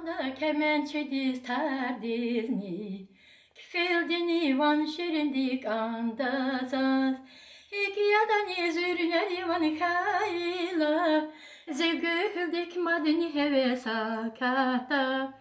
Bana kemençe diz ter dizni, kifildini van şirindik andazaz. İki yadan zürüne divan kayla, zevgüldük madeni hevesa kata.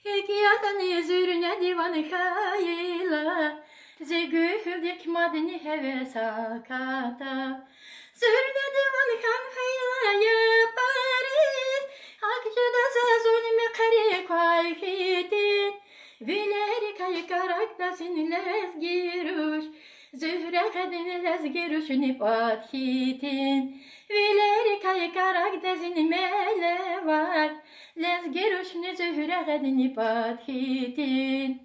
İki yadan zürüne divan kayla, zevgüldük madeni hevesa kata. Zürüne divan kan kayla yaparız, akçada zulme kare kayhitin. Vileri kaykarak da sinilez giruş, zühre kadın lez giruş nipat hitin. Vileri kaykarak da sinimele var, lez giruş ni zühre kadın nipat hitin.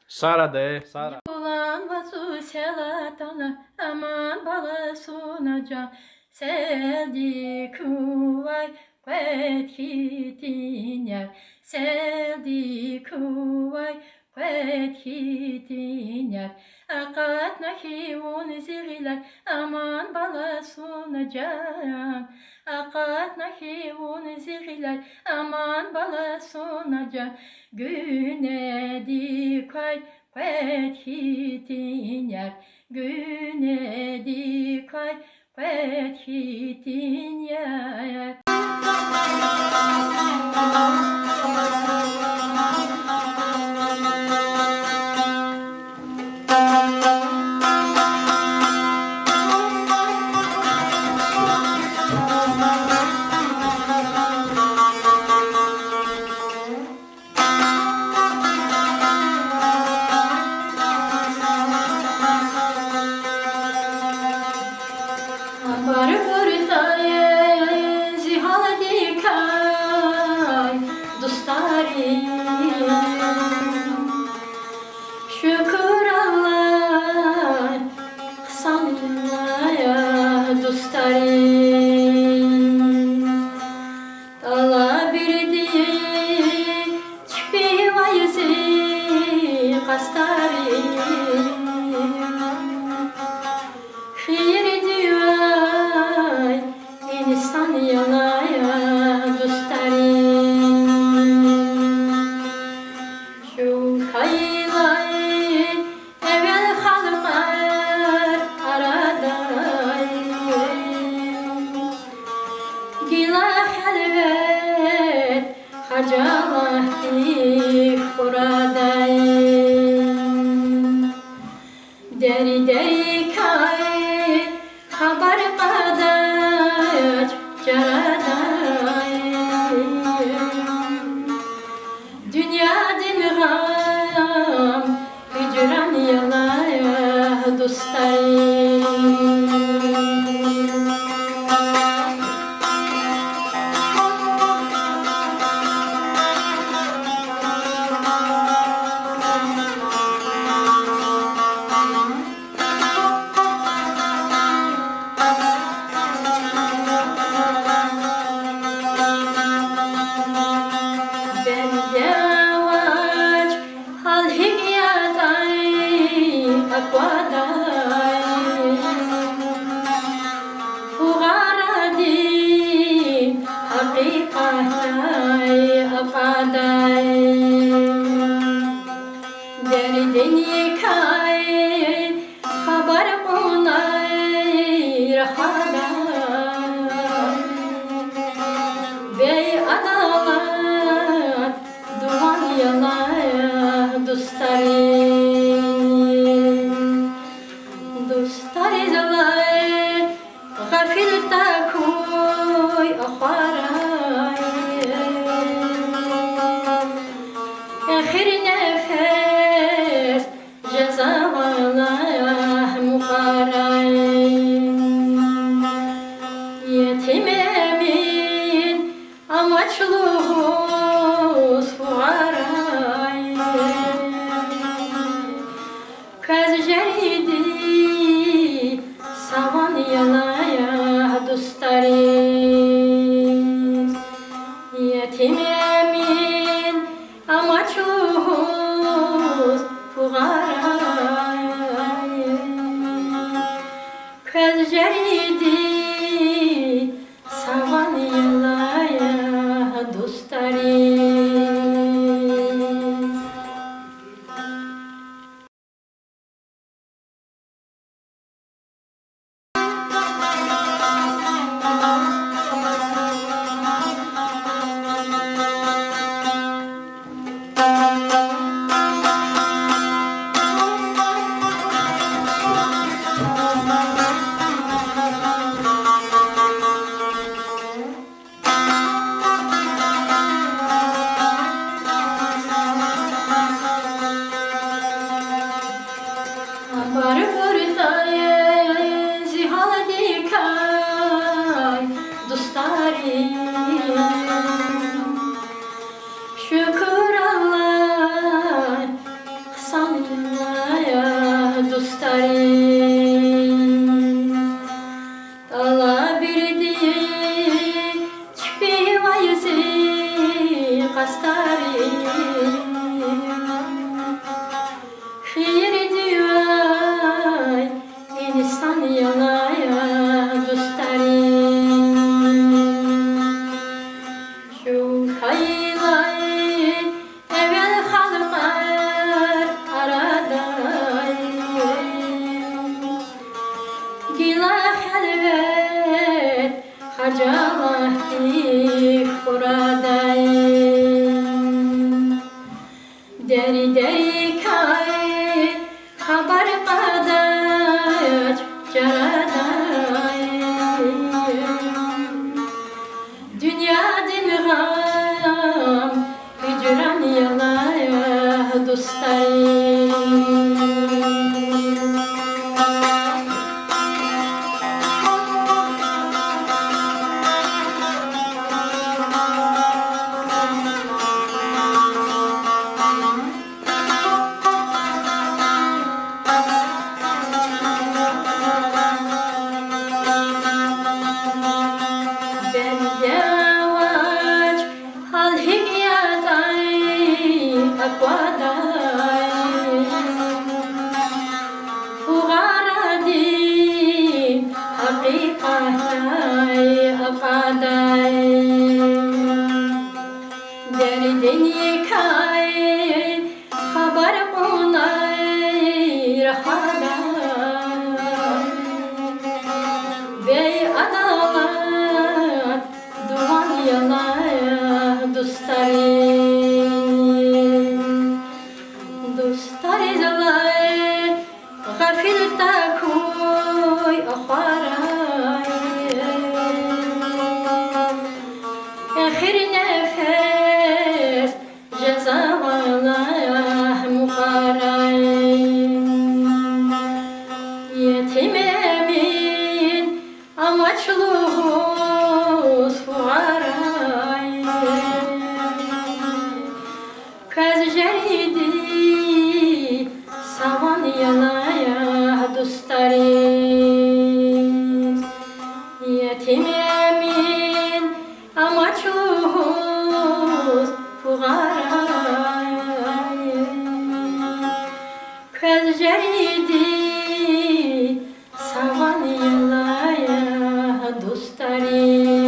Sara de, Sara. Ulan vasu selatana, aman bala sunacan, seldi kuvay. Hitin yer, seldi kuvay, hitin yer. Akat nahi un zigler, aman bala sunacan. Akat nahi un zigler, aman bala sunacan. Güne dikay, hitin yer. Güne dikay, hitin yer. Şükür Allah, sanmaya dostlarım. Dala birdi, çipi vayısı kastarım. Hayır diyor, insan yanaya dostlarım. Şu haylayı evvel halkar aradayım. Gila helvet hacalahtik buradayım. Deri deri kay haber kadaç caradayım. Dünya dinğam hicran yalaya dostlarım. Derdin yıkay, haber onay rahaday. Bey adalet, duvan yanaya dostlarım. Dostlarız olay, gafil takuy akharay. Ahir nefes cezavallah mukarayım. Yetim emin amaçlıyız fuarayım. Kaz ceridi savan yanaya dostlarız. Yetim emin amaçlıyız fuarayım. Kaz ceridi savan yanaya dostlarım. Cahil buradayım. Deri deri kay haber kadar caradayım. Dünya dinram hicran yalaya dostayım. Derdini kay haber onay rahadan bey adalar duman yalaya dostari zalay gafil takoy akharay ahir nefes cezalar mukaray yetimemin amaçlus fuaray kazjeydi savan yalaya dostariz yetimemin amaçlus fuaray kazjeydi savan yalaya dostariz.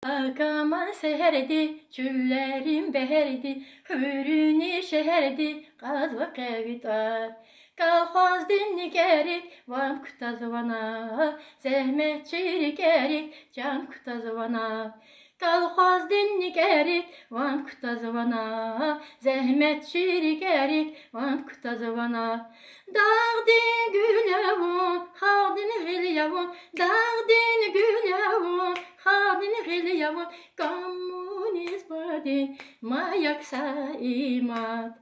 Akaman seherdi, çüllerim beherdi, hürünü şeherdi, kazva kevitar. Kalkaz dinni gerik, van kutazvana, zehmet çirik erik, can kutazvana. Kalkaz dinni gerik, van kutazvana, zehmet çirik erik, van kutazvana. Dağdin gül yavun, haldin gül yavun, dağdin gül yavun, haldin gül yavun, komünizmadin, mayaksa imat.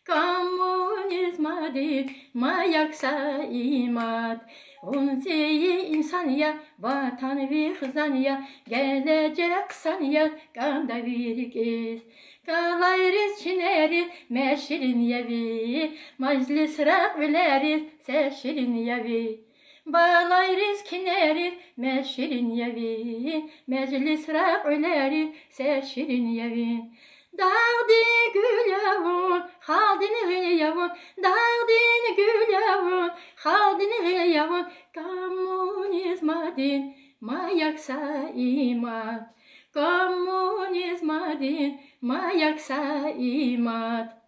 Komünizmadin, mayaksa imat. Unziyi insaniya, vatan ve hızaniya, gelecek saniya, ganda virgiz. Kalayriz çineriz, meşirin yevi, meclis rakvileriz, seşirin yevi. Balayriz kineriz, meşirin yevi, meclis rakvileriz, seşirin yevi. Dağdin gül yavun, haldin gül yavun, dağdin gül yavun, haldin gül yavun, komünizmadin, mayaksa imat. Komünizmadin, mayaksa imat.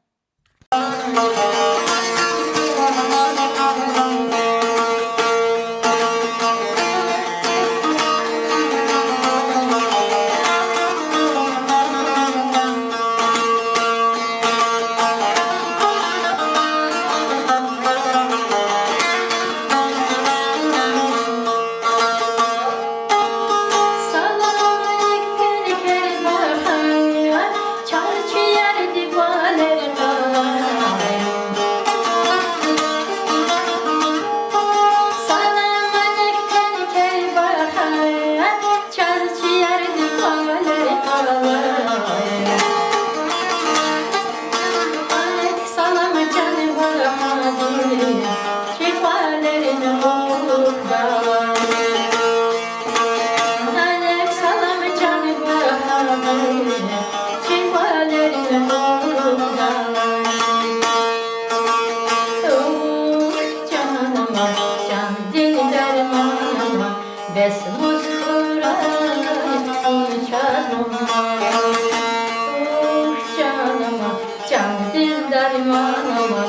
Canıma, can dil dermanıma,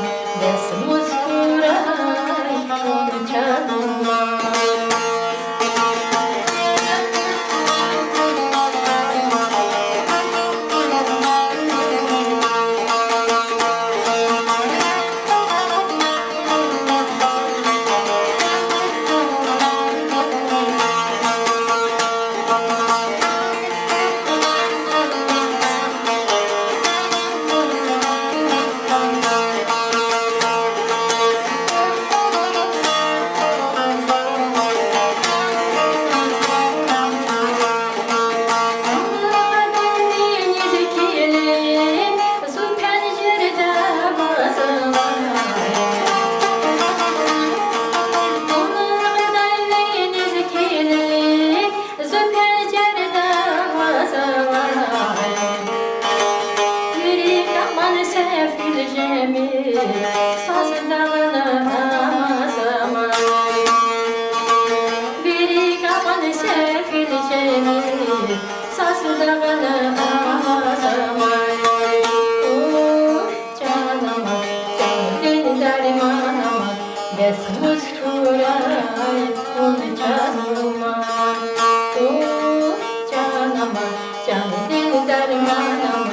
Azağını ağlamay. Oh canım, canım dermanım, besmus kuray, onu canım. Oh canım, canım dermanım,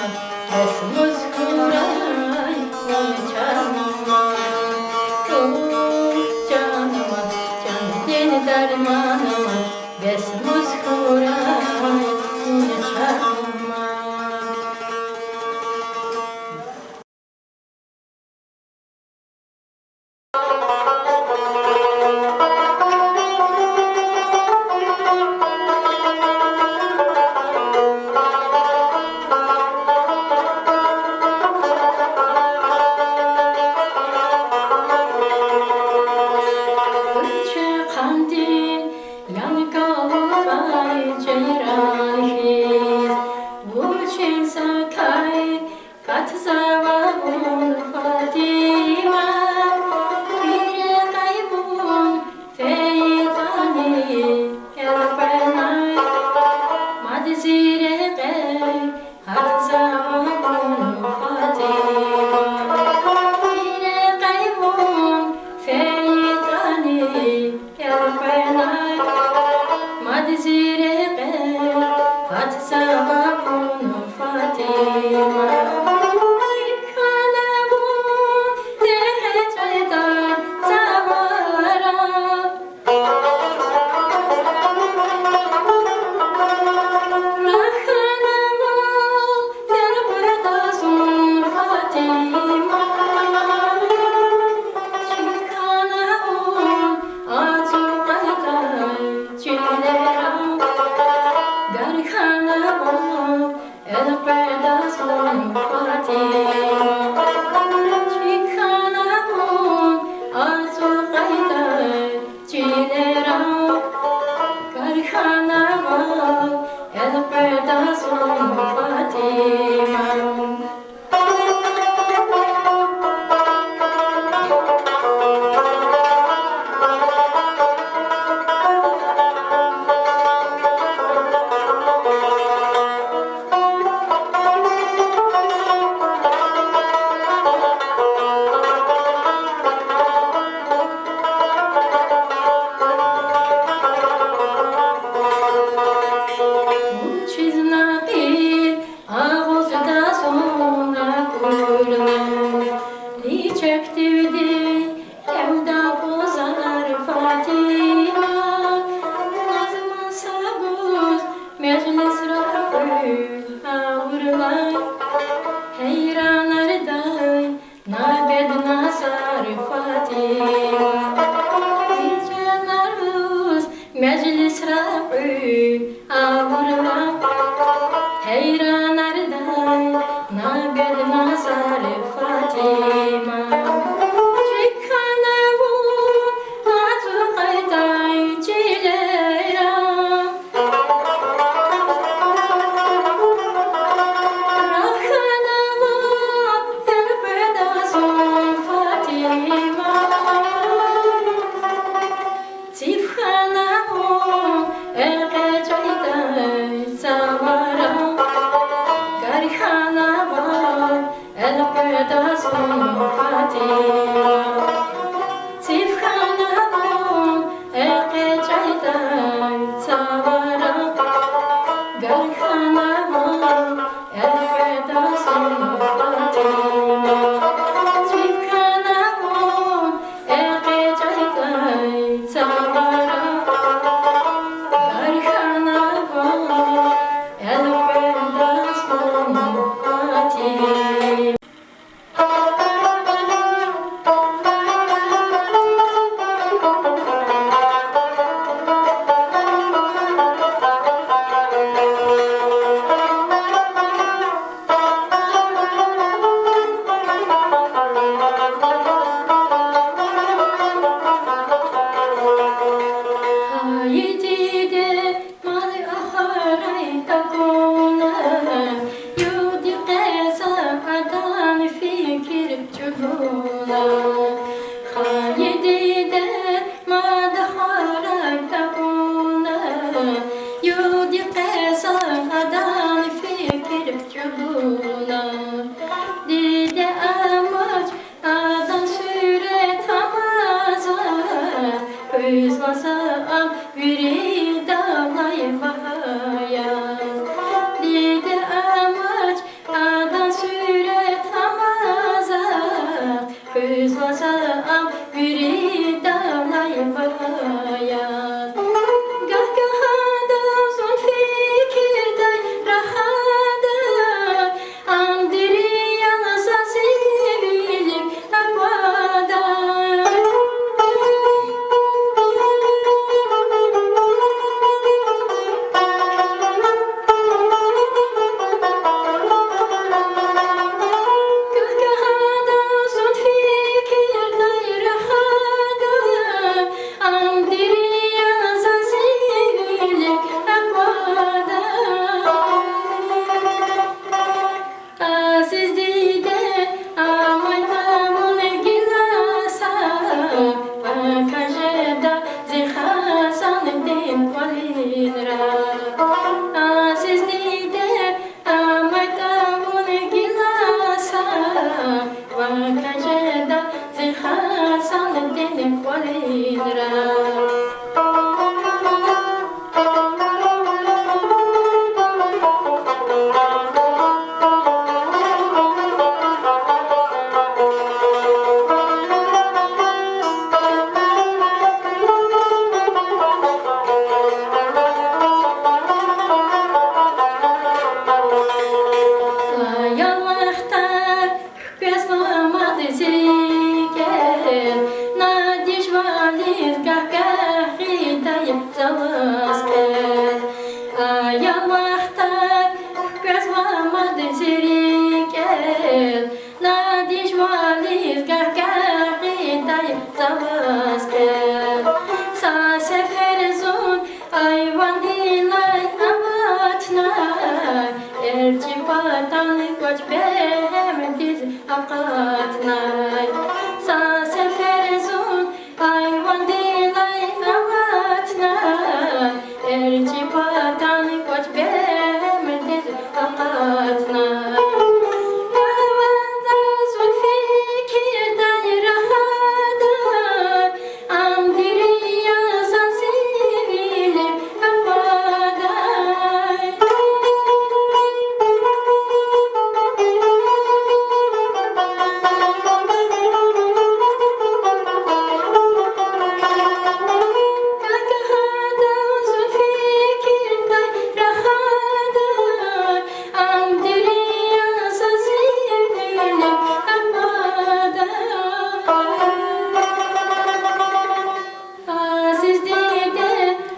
besmus kuray, onu canım. Oh canım, canım dermanım, besmus kuray, onu canım. Kırçı kandil yanı kalmay ceyrahiz. Bu çinsa kay kat zavabun Fatima. Bir kaybun feytani elbenay. Madzire kay kat zavabun Fatima. Bir kaybun feytani elbenay. Madzire kay kat zavabun Fatima. Meclis rabbü avurlar heyran arday nabed nazar Fatima çıkana bu atu qaytay çilera rakhana bu elbeda son Fatima Tifkhana el am biri dağlayı bayaz. Dide amaç adan süret amaza. Kız vaza am biri dağlayı bayaz. Gahgahada son fikirde rahada. Am diri yanasa sevilik akvada. Gahgahada son fikirde rahada. Am diri yanasa sevilik akvada. Aziz dide amaytamın gilasa. Bakajeda zikhasan din kwalinra. Aziz dide amaytamın gilasa. Bakajeda zikhasan din kwalinra. Yalvartar kızlamadı ziker. Nadiş valiz kahkahidayım zavazker. Yalvartar kızlamadı ziker. Nadiş valiz kahkahidayım zavazker. Sa sefer zon ayvan dilay avatnay. Elçi patan koç behem diz akatnay. Sa sefer zon ayvan dilay avatnay. Elçi patan koç behem diz akatnay. Yalvarda son fikirde rahada. Am diri yanasa sevilik akvada. Gahgahada son fikirde rahada. Am diri yanasa sevilik akvada. Aziz dide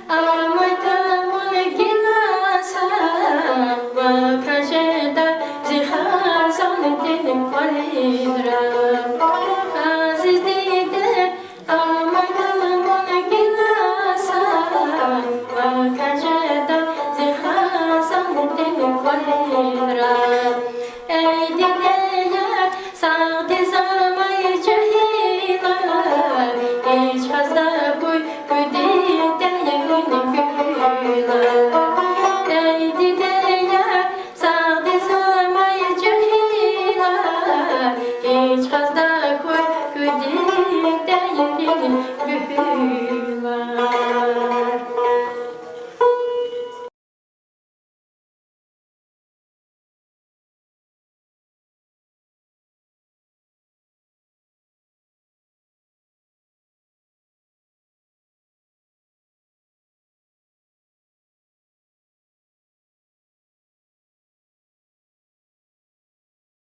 amaytamın gilasa. Bakajeda zikhasan din kwalinra. Aziz dide amaytamın gilasa. Bakajeda zikhasan din kwalinra. Ey dide yar sağdı zamay cahilar. Hiç fazla koy dide yayın güllar. Ey dide yar sağdı zamay cahilar. Hiç fazla koy dide yayın güllar.